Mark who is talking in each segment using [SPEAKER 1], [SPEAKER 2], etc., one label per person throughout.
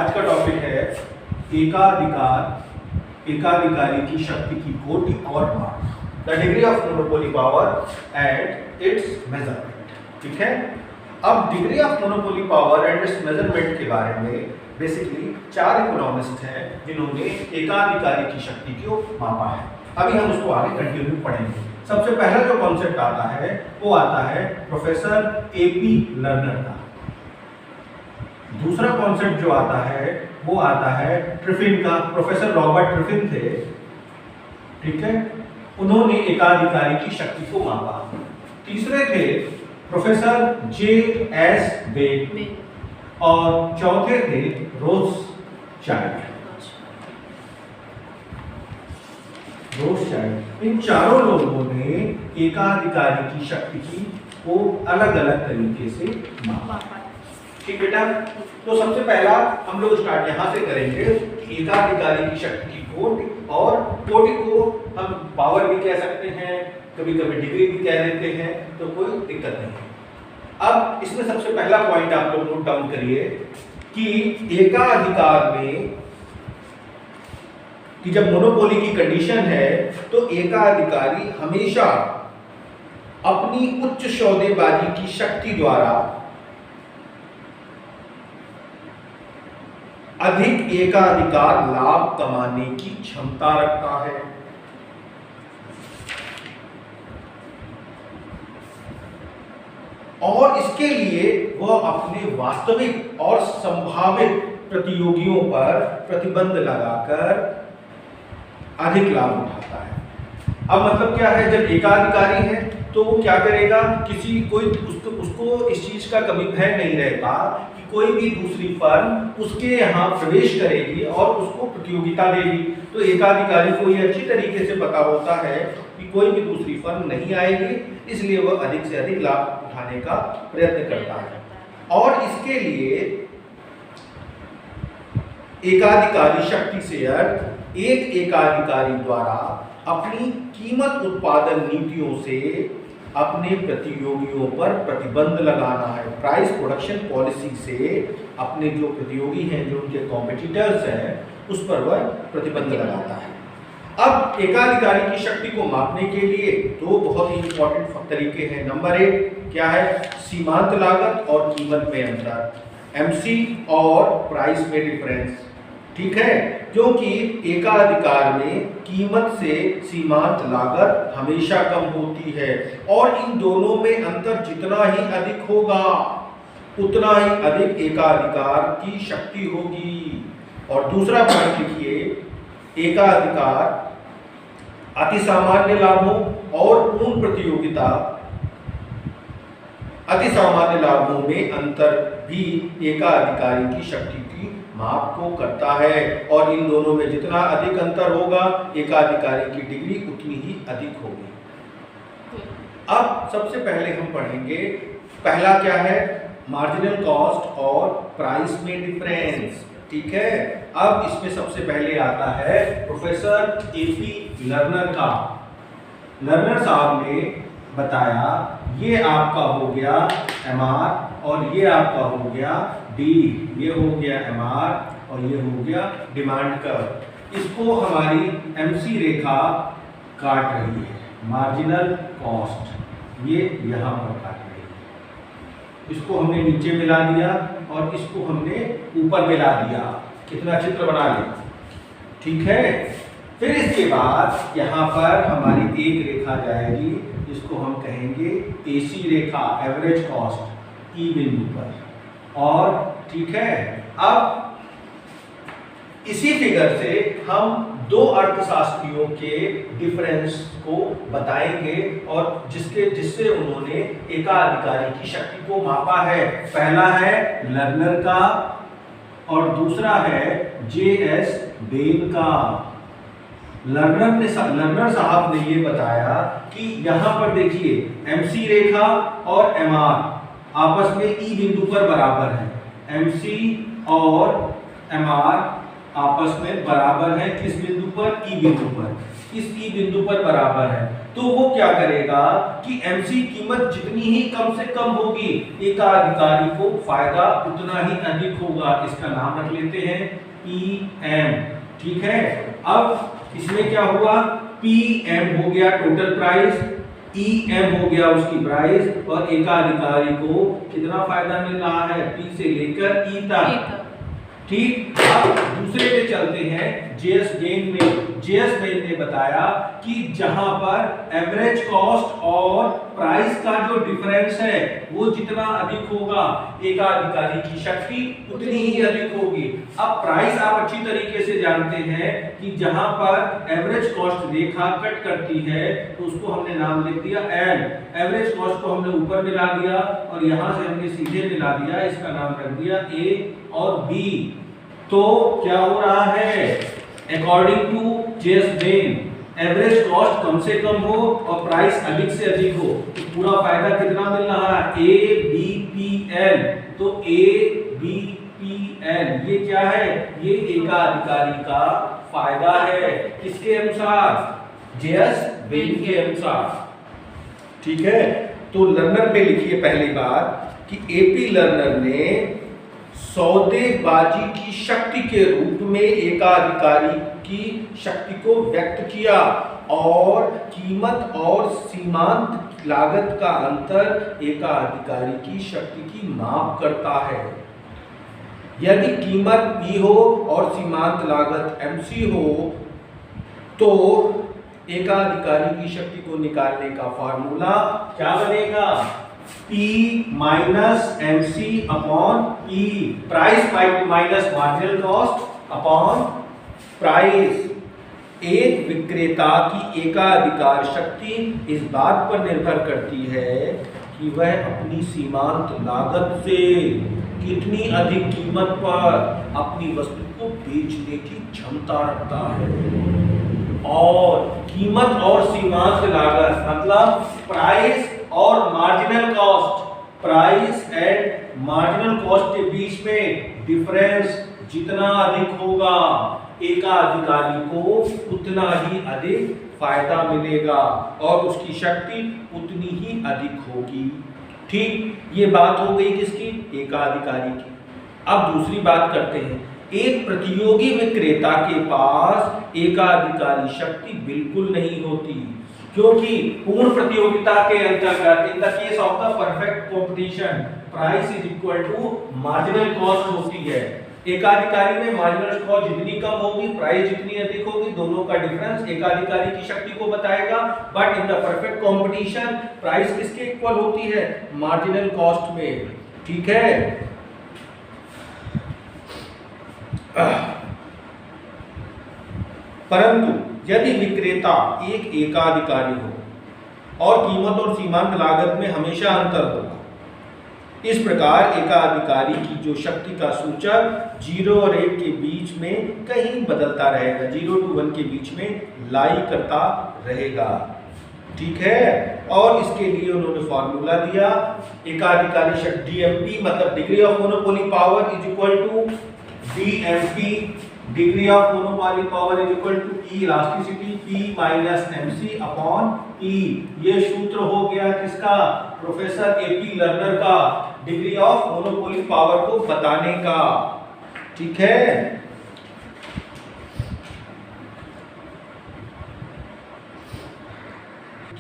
[SPEAKER 1] आज का टॉपिक है एकाधिकारी की शक्ति की कोटि और माप, the degree of monopoly power and it's measurement. ठीक है, अब degree of monopoly power and it's measurement के बारे में बेसिकली 4 इकोनॉमिस्ट हैं जिन्होंने एकाधिकारी की शक्ति को मापा है। अभी हम उसको आगे कंटिन्यू पढ़ेंगे। सबसे पहला जो कॉन्सेप्ट आता है वो आता है प्रोफेसर एपी लर्नर का। दूसरा कॉन्सेप्ट जो आता है वो आता है ट्रिफिन का, प्रोफेसर रॉबर्ट ट्रिफिन थे। ठीक है, उन्होंने एकाधिकारी की शक्ति को मापा। तीसरे थे प्रोफेसर जे एस बेल और चौथे थे रोथशाइल्ड। इन चारों लोगों ने एकाधिकारी की शक्ति को अलग अलग तरीके से मापा। ठीक बेटा, तो सबसे पहला हम लोग स्टार्ट यहाँ से करेंगे। एकाधिकारी की शक्ति की कोटि, और कोटि को हम पावर भी कह सकते हैं, कभी कभी डिग्री भी कह देते हैं, तो कोई दिक्कत नहीं। अब इसमें सबसे पहला पॉइंट आप लोग नोट डाउन करिए कि एकाधिकार में कि जब मोनोपोली की कंडीशन है तो एकाधिकारी हमेशा अपनी उच्च सौदेबाजी की शक्ति द्वारा अधिक एकाधिकार लाभ कमाने की क्षमता रखता है। और इसके लिए वह अपने वास्तविक और संभावित प्रतियोगियों पर प्रतिबंध लगाकर अधिक लाभ उठाता है। अब मतलब क्या है, जब एकाधिकारी है तो वो क्या करेगा, उसको इस चीज का कभी भय नहीं रहता कि कोई भी दूसरी फर्म उसके यहाँ प्रवेश करेगी और उसको प्रतियोगिता देगी। तो एकाधिकारी को यह अच्छी तरीके से पता होता है कि कोई भी दूसरी फर्म नहीं आएगी, इसलिए वह अधिक से अधिक लाभ उठाने का प्रयत्न करता है। और इसके लिए एकाधिकारी शक्ति से अर्थ एक एकाधिकारी द्वारा अपनी कीमत उत्पादन नीतियों से अपने प्रतियोगियों पर प्रतिबंध लगाना है। प्राइस प्रोडक्शन पॉलिसी से अपने जो प्रतियोगी हैं, जो उनके कॉम्पिटिटर्स हैं, उस पर वह प्रतिबंध लगाता है। अब एकाधिकारी की शक्ति को मापने के लिए 2 बहुत ही इंपॉर्टेंट तरीके हैं। नंबर 1 क्या है, सीमांत लागत और कीमत में अंतर, एमसी और प्राइस में डिफरेंस। ठीक है, क्योंकि एकाधिकार में कीमत से सीमांत लागत हमेशा कम होती है और इन दोनों में अंतर जितना ही अधिक होगा उतना ही अधिक एकाधिकार की शक्ति होगी। और दूसरा पॉइंट लिखिए, एकाधिकार अति सामान्य लाभों और पूर्ण प्रतियोगिता अति सामान्य लाभों में अंतर भी एकाधिकारी की शक्ति की माप को करता है, और इन दोनों में जितना अधिक अंतर होगा एकाधिकारी की डिग्री उतनी ही अधिक होगी। अब सबसे पहले हम पढ़ेंगे, पहला क्या है, मार्जिनल कॉस्ट और प्राइस में डिफरेंस। ठीक है, अब इसमें सबसे पहले आता है प्रोफेसर एपी लर्नर का। लर्नर साहब ने बताया ये आपका हो गया एमआर और ये आपका हो गया डी, ये हो गया एमआर और ये हो गया डिमांड कर्व। इसको हमारी एमसी रेखा काट रही है, मार्जिनल कॉस्ट ये यहाँ पर काट रही है। इसको हमने नीचे मिला दिया और इसको हमने ऊपर मिला दिया, कितना चित्र बना लिया। ठीक है, फिर इसके बाद यहाँ पर हमारी एक रेखा जाएगी, इसको हम कहेंगे एसी रेखा, एवरेज कॉस्ट ई बिंदु पर। और ठीक है, अब इसी फिगर से हम 2 अर्थशास्त्रियों के डिफरेंस को बताएंगे और जिससे उन्होंने एकाधिकारी की शक्ति को मापा है। पहला है लर्नर का और दूसरा है जे.एस. बेन का। लर्नर साहब ने ये बताया कि यहाँ पर देखिए एमसी रेखा और एमआर आपस में ई बिंदु पर बराबर है। एमसी और एमआर आपस में बराबर है, किस बिंदु पर, ई बिंदु पर। इस ई बिंदु पर बराबर है। तो वो क्या करेगा कि एमसी कीमत जितनी ही कम से कम होगी एकाधिकारी को फायदा उतना ही अधिक होगा। इसका नाम रख लेते हैं पीएम। ठीक है, अब इसमें क्या हुआ, पीएम हो गया टोटल प्राइस, ईएम हो गया उसकी प्राइस, और एकाधिकारी को कितना फायदा मिल रहा है, पी से लेकर ई तक। ठीक, अब दूसरे पे चलते हैं जेएस गेन में। जेएस गेन ने बताया कि जहां पर एवरेज कॉस्ट और प्राइस का जो डिफरेंस है वो जितना अधिक होगा एकाधिकारी की शक्ति उतनी ही अधिक होगी। अब प्राइस आप अच्छी तरीके से जानते हैं कि जहां पर एवरेज कॉस्ट रेखा कट करती है तो उसको हमने नाम लिख दिया एल। एवरेज कॉस्ट को हमने ऊपर मिला दिया और यहां से हमने सीधे मिला दिया, इसका नाम रख दिया ए और बी। तो क्या हो रहा है, according to JS Bain average cost कम से कम हो और प्राइस अधिक से अधिक हो तो पूरा फायदा कितना मिल रहा है, ए बी पी एल। तो ए बी पी एल ये क्या है, ये एकाधिकारी का फायदा है। किसके अनुसार, जेएस गेन के अनुसार। ठीक है, तो लर्नर में लिखिए पहली बात कि एपी लर्नर ने सौदेबाजी की शक्ति के रूप में एकाधिकारी की शक्ति को व्यक्त किया और कीमत और सीमांत लागत का अंतर एकाधिकारी की शक्ति की माप करता है। यदि कीमत P हो और सीमांत लागत MC हो तो एकाधिकारी की शक्ति को निकालने का फॉर्मूला क्या बनेगा, P minus MC upon E, price minus marginal cost upon price. एक विक्रेता की एकाधिकार शक्ति इस बात पर निर्भर करती है कि वह अपनी सीमांत लागत से कितनी अधिक कीमत पर अपनी वस्तु को बेचने की क्षमता रखता है। और कीमत और सीमांत लागत मतलब प्राइस और marginal cost, price and marginal cost के बीच में डिफरेंस जितना अधिक होगा एकाधिकारी को उतना ही अधिक फायदा मिलेगा और उसकी शक्ति उतनी ही अधिक होगी। ठीक, ये बात हो गई किसकी, एकाधिकारी की। अब दूसरी बात करते हैं, एक प्रतियोगी विक्रेता के पास एकाधिकारी शक्ति बिल्कुल नहीं होती क्योंकि पूर्ण प्रतियोगिता के अंतर्गत in the case of the perfect competition price is equal to marginal cost होती है। एकाधिकारी में मार्जिनल कॉस्ट जितनी कम होगी प्राइस जितनी अधिक होगी, दोनों का डिफरेंस एकाधिकारी की शक्ति को बताएगा। But in the perfect competition price किसके इक्वल होती है, मार्जिनल कॉस्ट में। ठीक है, परंतु यदि विक्रेता एक एकाधिकारी हो और कीमत और सीमांत लागत में हमेशा अंतर होगा, इस प्रकार एकाधिकारी की जो शक्ति का सूचक 0 और 1 के बीच में कहीं बदलता रहेगा, 0 to 1 के बीच में लाई करता रहेगा। ठीक है, और इसके लिए उन्होंने फॉर्मूला दिया, एकाधिकारी शक्ति डीएमपी मतलब degree of monopoly power is equal to DMP, degree of monopoly power is equal to E elasticity P minus MC upon E. ये सूत्र हो गया किसका, प्रोफेसर एपी लर्नर का, डिग्री ऑफ मोनोपोली पावर को बताने का। ठीक है,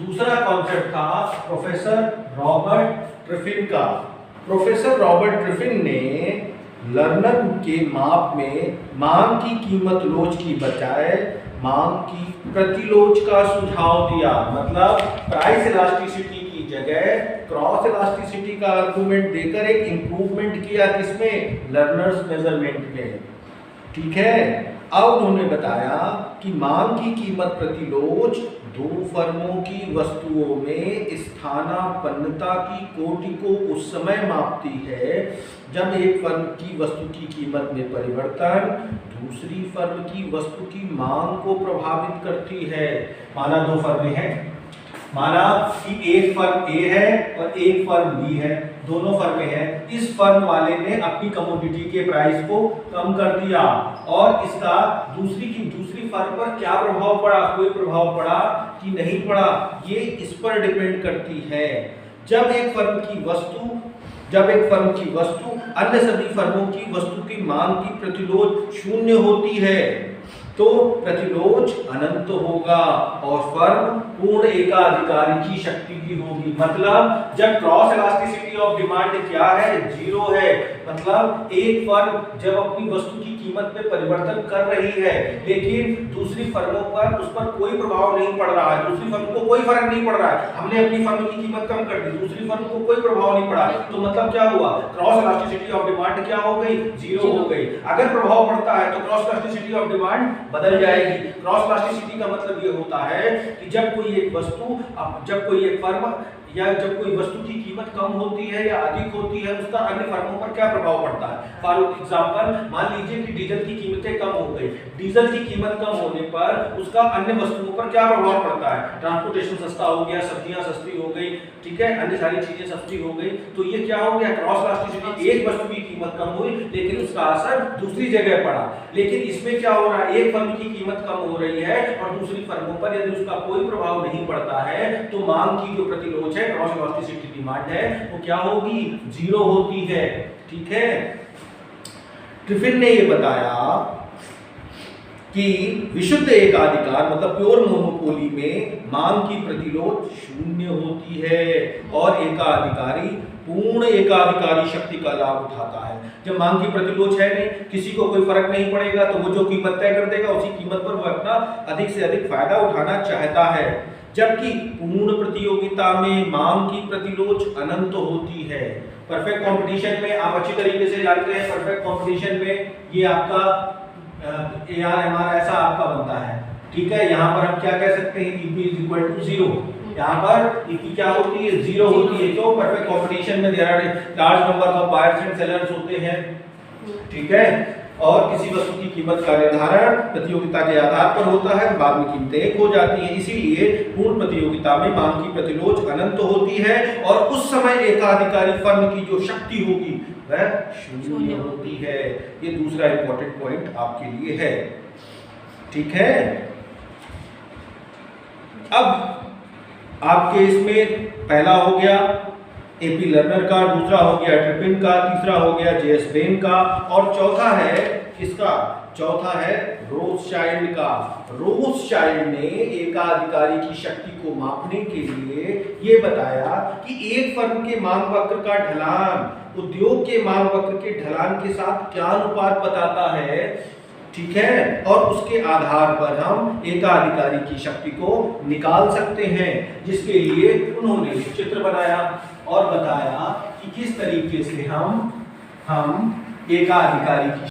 [SPEAKER 1] दूसरा कॉन्सेप्ट था प्रोफेसर रॉबर्ट ट्रिफिन का। प्रोफेसर रॉबर्ट ट्रिफिन ने लर्नर के माप में मांग की कीमत लोच की बजाय मांग की प्रतिलोच का सुझाव दिया। मतलब प्राइस इलास्टिसिटी की जगह क्रॉस इलास्टिसिटी का आर्गुमेंट देकर एक इंप्रूवमेंट किया किसमें, लर्नर्स मेजरमेंट में। ठीक है, अब उन्होंने बताया कि मांग की कीमत प्रतिलोच दो फर्मों की वस्तुओं में स्थानापन्नता की कोटि को उस समय मापती है जब एक फर्म की वस्तु की कीमत में परिवर्तन दूसरी फर्म की वस्तु की मांग को प्रभावित करती है। माना दो फर्में हैं, माना कि एक फर्म ए है और एक फर्म बी है, दोनों फर्में हैं। इस फर्म वाले ने अपनी कमोडिटी के प्राइस को कम कर दिया और इसका दूसरी फर्म पर क्या प्रभाव पड़ा? कोई प्रभाव पड़ा कि नहीं पड़ा, ये इस पर डिपेंड करती है। जब एक फर्म की वस्तु अन्य सभी फर्मों की वस्तु की मांग की प्रतिलोध शून्य होती है तो प्रतिलोध अनंत होगा और फर्म पूर्ण एकाधिकारी की शक्ति की होगी। मतलब जब क्रॉस इलास्टिसिटी ऑफ डिमांड क्या है? 0 है। मतलब एक फर्म जब अपनी वस्तु की कीमत में परिवर्तन कर रही है लेकिन दूसरी फर्मों पर उस पर कोई प्रभाव नहीं पड़ रहा है, दूसरी फर्म को कोई फर्क नहीं पड़ रहा है, हमने अपनी फर्म की कीमत कम कर दी, दूसरी फर्म को कोई प्रभाव नहीं पड़ा, तो मतलब क्या हुआ? क्रॉस इलास्टिसिटी ऑफ डिमांड क्या हो गई? 0 हो गई। अगर प्रभाव पड़ता है तो क्रॉस इलास्टिसिटी ऑफ डिमांड बदल जाएगी। क्रॉस इलास्टिसिटी का मतलब ये होता है कि जब कोई एक फर्म या जब कोई वस्तु की कीमत कम होती है या अधिक होती है उसका अन्य फर्मों पर क्या प्रभाव पड़ता है। फॉर एग्जांपल मान लीजिए कि डीजल की कीमतें कम हो गई, डीजल की कीमत कम होने पर उसका अन्य वस्तुओं पर क्या प्रभाव पड़ता है? ट्रांसपोर्टेशन सस्ता हो गया, सब्जियां सस्ती हो गई, ठीक है, अन्य सारी चीजें सस्ती हो गई, तो ये क्या हो गया? Cross elasticity. एक वस्तु की कीमत कम हुई लेकिन उसका असर दूसरी जगह पड़ा। लेकिन इसमें क्या हो रहा है? एक फर्म की कीमत कम हो रही है और दूसरी फर्मों पर यदि उसका कोई प्रभाव नहीं पड़ता है तो मांग की जो प्रतिलोध है, क्रॉस इलास्टिसिटी डिमांड है, वो क्या होगी? 0 होती है। ठीक है। ट्रिफिन ने ये बताया कि विशुद्ध एकाधिकार मतलब प्योर मोनोपोली में मांग की प्रतिलोध शून्य होती है और एकाधिकारी पूर्ण एकाधिकारी शक्ति का लाभ उठाता है। जब मांग की प्रतिलोध है नहीं, किसी को कोई फर्क नहीं पड़ेगा तो वो जो कीमत तय कर देगा उसी कीमत पर वो अपना अधिक से अधिक फायदा उठाना चाहता है। जबकि पूर्ण प्रतियोगिता में मांग की प्रतिलोध अनंत होती है। परफेक्ट कंपटीशन में आप अच्छी तरीके से जानते हैं, परफेक्ट कंपटीशन में ये आपका AR/MR ऐसा आपका बनता है। ठीक है, यहाँ पर हम क्या कह सकते हैं? EP = 0। यहाँ पर EP क्या होती है? 0 होती है। तो परफेक्ट कंपटीशन में there are large number of buyers and sellers होते हैं। ठीक है, और किसी वस्तु की कीमत का निर्धारण प्रतियोगिता के आधार पर होता है, बाद में कीमतें एक हो जाती हैं। इसीलिए पूर्ण प्रतियोगिता में मांग की प्रतिलोध अनंत होती है और उस समय एकाधिकारी फर्म की जो शक्ति होगी वह शून्य होती है। ये दूसरा इंपॉर्टेंट पॉइंट आपके लिए है। ठीक है, अब आपके इसमें पहला हो गया AP लर्नर का, दूसरा हो गया ट्रिपिन का, तीसरा हो गया JS बेन का और चौथा है किसका? चौथा है रोथशाइल्ड का। रोथशाइल्ड ने एकाधिकारी की शक्ति को मापने के लिए ये बताया कि एक फर्म के मांग वक्र का ढलान उद्योग के मांग वक्र के ढलान के साथ क्या अनुपात बताता है। ठीक है, और उसके आधार पर हम एकाधिकारी की शक्ति को निकाल सकते हैं, जिसके लिए उन्होंने चित्र बनाया और बताया कि किस तरीके से हम एकाधिकारी की